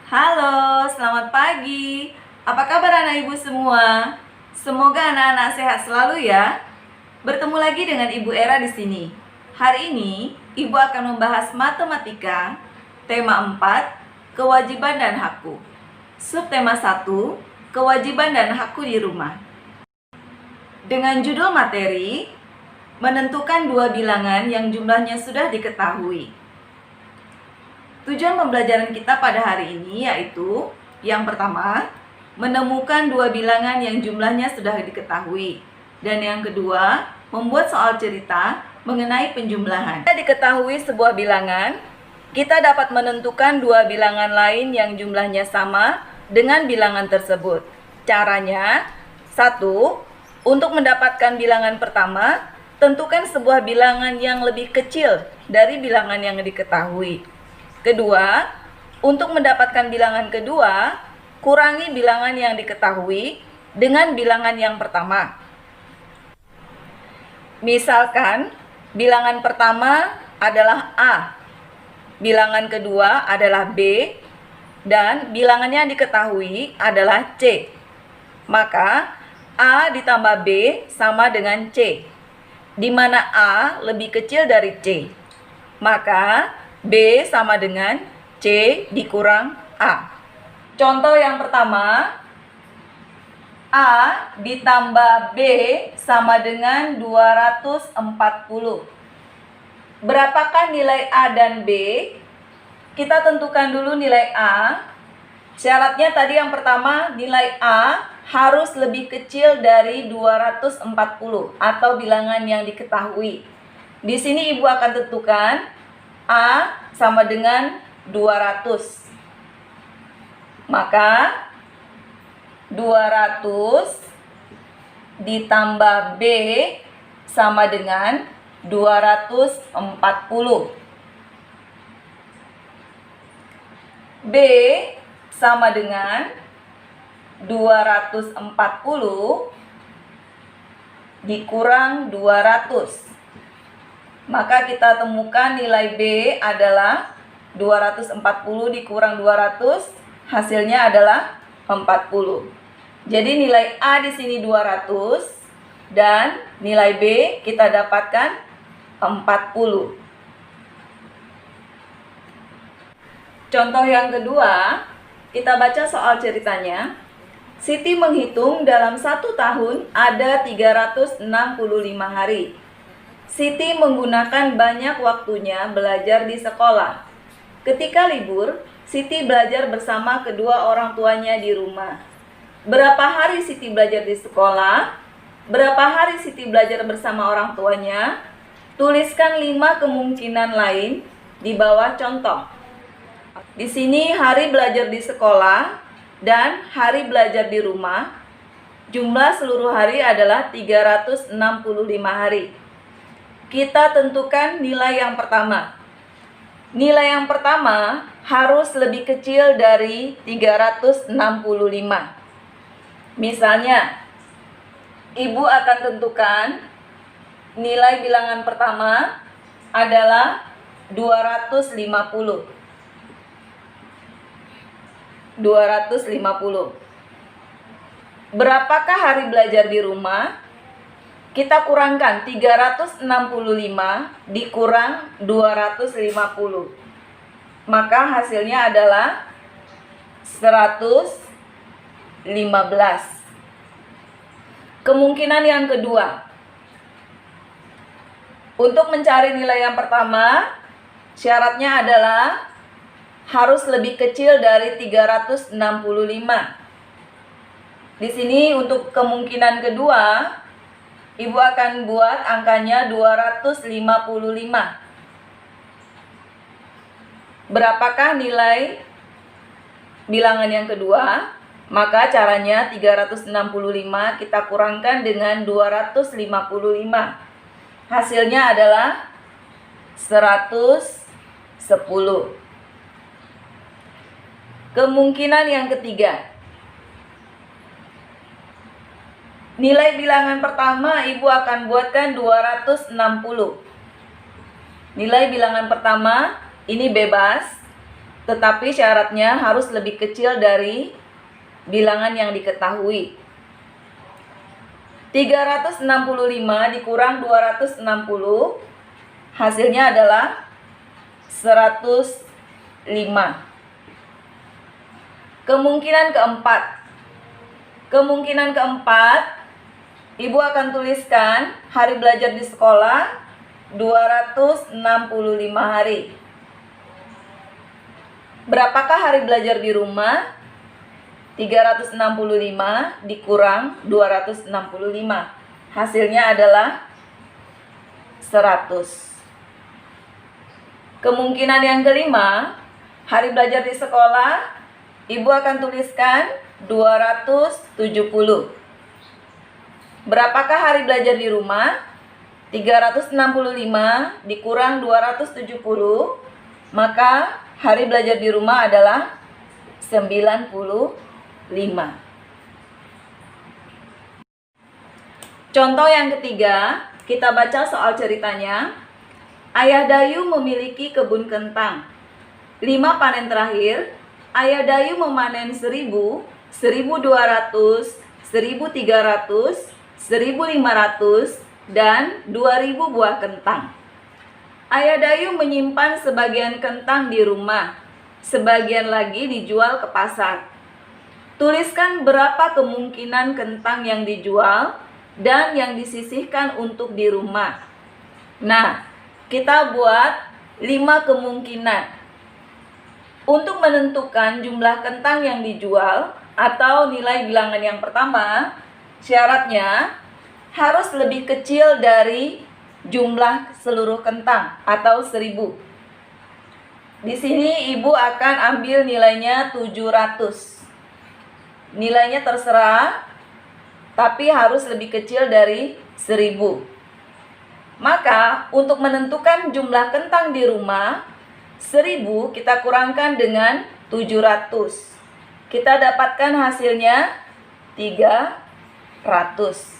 Halo, selamat pagi. Apa kabar anak ibu semua? Semoga anak-anak sehat selalu ya. Bertemu lagi dengan Ibu Era di sini. Hari ini, Ibu akan membahas matematika, tema 4, kewajiban dan hakku. Subtema 1, kewajiban dan hakku di rumah. Dengan judul materi, menentukan dua bilangan yang jumlahnya sudah diketahui. Tujuan pembelajaran kita pada hari ini yaitu yang pertama, menemukan dua bilangan yang jumlahnya sudah diketahui. Dan yang kedua, membuat soal cerita mengenai penjumlahan. Jika diketahui sebuah bilangan, kita dapat menentukan dua bilangan lain yang jumlahnya sama dengan bilangan tersebut. Caranya, satu, untuk mendapatkan bilangan pertama, tentukan sebuah bilangan yang lebih kecil dari bilangan yang diketahui. Kedua, untuk mendapatkan bilangan kedua, kurangi bilangan yang diketahui dengan bilangan yang pertama. Misalkan, bilangan pertama adalah A, bilangan kedua adalah B, dan bilangan yang diketahui adalah C. Maka, A ditambah B sama dengan C, di mana A lebih kecil dari C. Maka, B sama dengan C dikurang A. Contoh yang pertama, A ditambah B sama dengan 240. Berapakah nilai A dan B? Kita tentukan dulu nilai A. Syaratnya tadi yang pertama, nilai A harus lebih kecil dari 240 atau bilangan yang diketahui. Di sini Ibu akan tentukan A sama dengan 200. Maka 200 ditambah B sama dengan 240. B sama dengan 240 dikurang 200. Maka kita temukan nilai B adalah 240 dikurang 200, hasilnya adalah 40. Jadi nilai A di sini 200 dan nilai B kita dapatkan 40. Contoh yang kedua, kita baca soal ceritanya. Siti menghitung dalam 1 tahun ada 365 hari. Siti menggunakan banyak waktunya belajar di sekolah. Ketika libur, Siti belajar bersama kedua orang tuanya di rumah. Berapa hari Siti belajar di sekolah? Berapa hari Siti belajar bersama orang tuanya? Tuliskan 5 kemungkinan lain di bawah contoh. Di sini hari belajar di sekolah dan hari belajar di rumah. Jumlah seluruh hari adalah 365 hari. Kita tentukan nilai yang pertama. Nilai yang pertama harus lebih kecil dari 365. Misalnya, Ibu akan tentukan nilai bilangan pertama adalah 250. 250. Berapakah hari belajar di rumah? Kita kurangkan 365 dikurang 250. Maka hasilnya adalah 115. Kemungkinan yang kedua. Untuk mencari nilai yang pertama, syaratnya adalah harus lebih kecil dari 365. Di sini untuk kemungkinan kedua, Ibu akan buat angkanya 255. Berapakah nilai bilangan yang kedua? Maka caranya 365 kita kurangkan dengan 255. Hasilnya adalah 110. Kemungkinan yang ketiga. Nilai bilangan pertama Ibu akan buatkan 260. Nilai bilangan pertama ini bebas, tetapi syaratnya harus lebih kecil dari bilangan yang diketahui. 365 dikurang 260, hasilnya adalah 105. Kemungkinan keempat, Ibu akan tuliskan hari belajar di sekolah 265 hari. Berapakah hari belajar di rumah? 365 dikurang 265. Hasilnya adalah 100. Kemungkinan yang kelima, hari belajar di sekolah, Ibu akan tuliskan 270. Berapakah hari belajar di rumah? 365 dikurang 270, maka hari belajar di rumah adalah 95. Contoh yang ketiga, kita baca soal ceritanya. Ayah Dayu memiliki kebun kentang. 5 panen terakhir, Ayah Dayu memanen 1000, 1200, 1300, 1500, dan 2000 buah kentang. Ayah Dayu menyimpan sebagian kentang di rumah, sebagian lagi dijual ke pasar. Tuliskan berapa kemungkinan kentang yang dijual dan yang disisihkan untuk di rumah. Nah, kita buat 5 kemungkinan. Untuk menentukan jumlah kentang yang dijual atau nilai bilangan yang pertama, syaratnya harus lebih kecil dari jumlah seluruh kentang atau 1000. Di sini Ibu akan ambil nilainya 700. Nilainya terserah, tapi harus lebih kecil dari 1000. Maka untuk menentukan jumlah kentang di rumah, 1000 kita kurangkan dengan 700. Kita dapatkan hasilnya 300.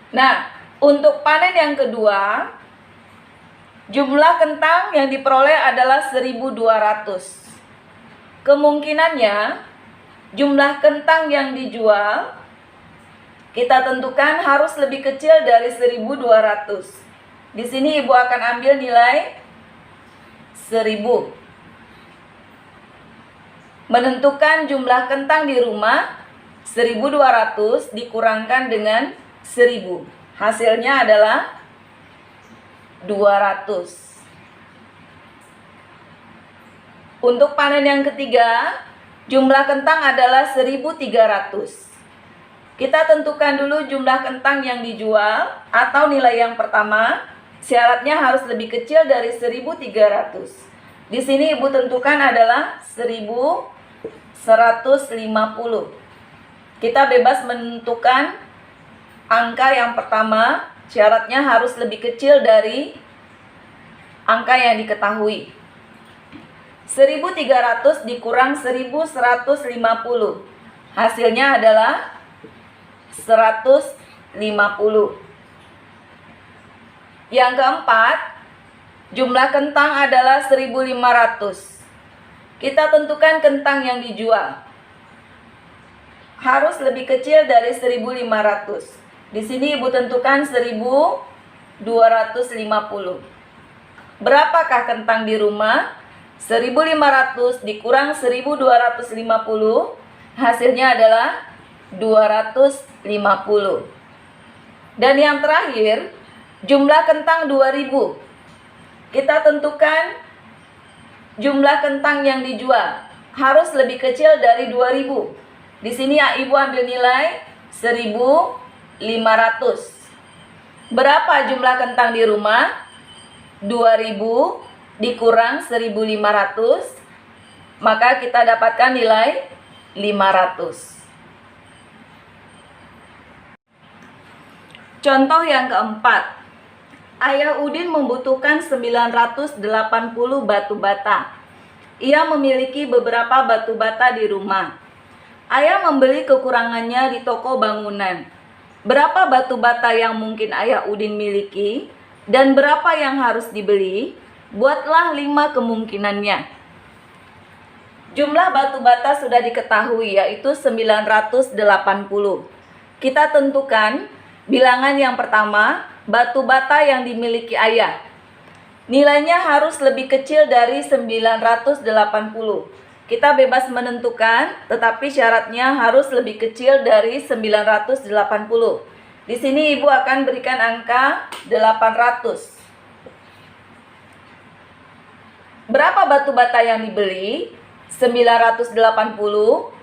Nah, untuk panen yang kedua, jumlah kentang yang diperoleh adalah 1200. Kemungkinannya jumlah kentang yang dijual kita tentukan harus lebih kecil dari 1200. Di sini Ibu akan ambil nilai 1000. Menentukan jumlah kentang di rumah, 1200 dikurangkan dengan 1000. Hasilnya adalah 200. Untuk panen yang ketiga, jumlah kentang adalah 1300. Kita tentukan dulu jumlah kentang yang dijual atau nilai yang pertama. Syaratnya harus lebih kecil dari 1300. Di sini Ibu tentukan adalah 1150. Kita bebas menentukan angka yang pertama. Syaratnya harus lebih kecil dari angka yang diketahui. 1300 dikurang 1150. Hasilnya adalah 150. Yang keempat, jumlah kentang adalah 1500. Kita tentukan kentang yang dijual harus lebih kecil dari 1500. Di sini Ibu tentukan 1250. Berapakah kentang di rumah? 1500 dikurang 1250, hasilnya adalah 250. Dan yang terakhir, jumlah kentang 2000. Kita tentukan jumlah kentang yang dijual harus lebih kecil dari 2000. Di sini Ibu ambil nilai 1500. Berapa jumlah kentang di rumah? 2000 dikurang 1500, maka kita dapatkan nilai 500. Contoh yang keempat, Ayah Udin membutuhkan 980 batu bata. Ia memiliki beberapa batu bata di rumah. Ayah membeli kekurangannya di toko bangunan. Berapa batu bata yang mungkin Ayah Udin miliki dan berapa yang harus dibeli? Buatlah 5 kemungkinannya. Jumlah batu bata sudah diketahui, yaitu 980. Kita tentukan bilangan yang pertama, batu bata yang dimiliki Ayah. Nilainya harus lebih kecil dari 980. Kita bebas menentukan, tetapi syaratnya harus lebih kecil dari 980. Di sini Ibu akan berikan angka 800. Berapa batu bata yang dibeli? 980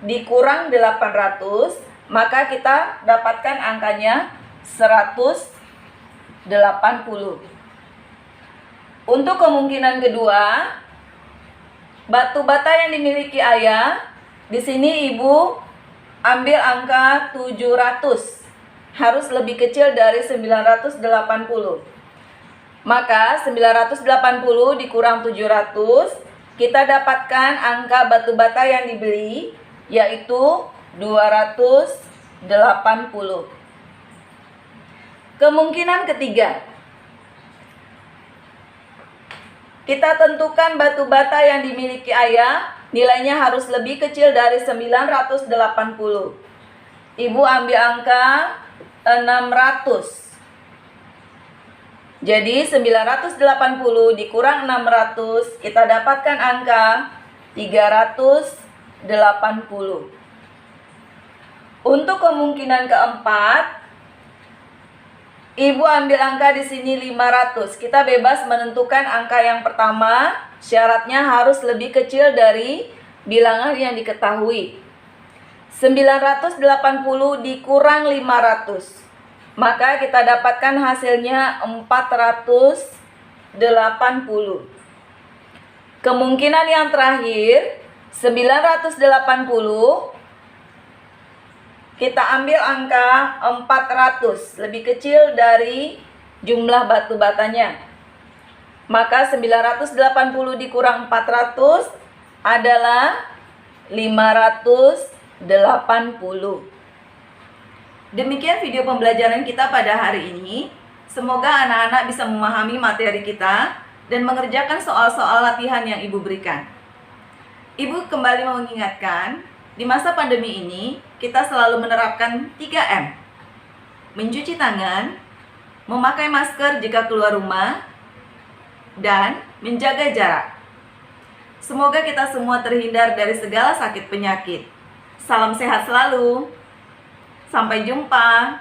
dikurang 800, maka kita dapatkan angkanya 180. Untuk kemungkinan kedua, batu bata yang dimiliki Ayah, di sini Ibu ambil angka 700. Harus lebih kecil dari 980. Maka 980 dikurang 700, kita dapatkan angka batu bata yang dibeli, yaitu 280. Kemungkinan ketiga, kita tentukan batu bata yang dimiliki Ayah, nilainya harus lebih kecil dari 980. Ibu ambil angka 600. Jadi 980 dikurang 600, kita dapatkan angka 380. Untuk kemungkinan keempat, Ibu ambil angka di sini 500. Kita bebas menentukan angka yang pertama, syaratnya harus lebih kecil dari bilangan yang diketahui. 980 dikurang 500. Maka kita dapatkan hasilnya 480. Kemungkinan yang terakhir, 980, kita ambil angka 400, lebih kecil dari jumlah batu batanya. Maka 980 dikurang 400 adalah 580. Demikian video pembelajaran kita pada hari ini. Semoga anak-anak bisa memahami materi kita dan mengerjakan soal-soal latihan yang Ibu berikan. Ibu kembali mengingatkan, di masa pandemi ini, kita selalu menerapkan 3M. Mencuci tangan, memakai masker jika keluar rumah, dan menjaga jarak. Semoga kita semua terhindar dari segala sakit penyakit. Salam sehat selalu. Sampai jumpa.